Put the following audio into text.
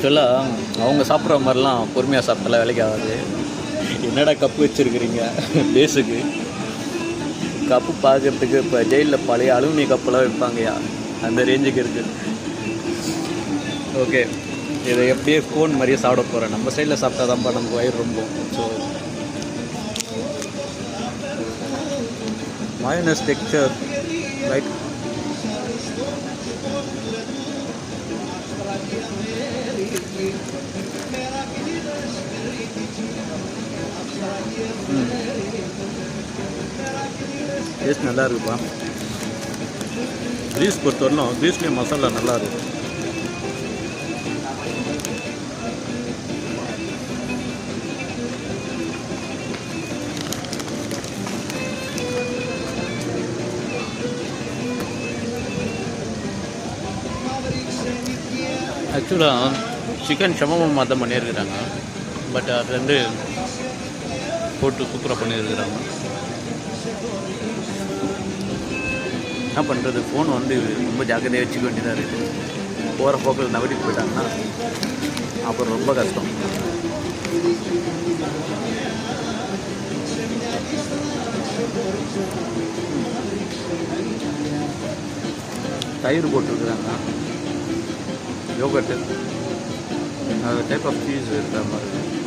ஆக்சுவலாக அவங்க சாப்பிட்ற மாதிரிலாம் பொறுமையாக சாப்பிட்டாலாம் வேலைக்கு ஆகாது. என்னடா கப்பு வச்சுருக்கிறீங்க பேஸுக்கு? கப்பு பார்க்குறதுக்கு இப்போ ஜெயிலில் பழைய அலுமினிய கப்பெல்லாம் வைப்பாங்கயா, அந்த ரேஞ்சுக்கு இருக்குது. ஓகே, இதை எப்படியே கோன் மாதிரியே சாப்பிட போகிறேன். நம்ம சைடில் சாப்பிட்டா தான்ப்பா நமக்கு வயிறு ரொம்ப. So mayonnaise texture right. Taste நல்லா இருக்குப்பா. கிரீஸ் பொறுத்தவரைக்கும் கிரீஸ்லேயும் மசாலா நல்லா இருக்கும். ஆக்சுவலாக சிக்கன் ஷவர்மா தான் பண்ணியிருக்கிறாங்க. பட் அது வந்து போட்டு சூப்பராக பண்ணியிருக்கிறாங்க. என்ன பண்ணுறது, ஃபோன் வந்து ரொம்ப ஜாக்கிரதையாக வச்சுக்க வேண்டியதாக இருக்குது. போகிற போக்கில் நவடிட்டு போயிட்டாங்கன்னா அப்புறம் ரொம்ப கஷ்டம். தயிர் போட்டிருக்குறாங்க, யோகர்ட்டு, அது டைப் ஆஃப் சீஸ் இருக்கிற மாதிரி.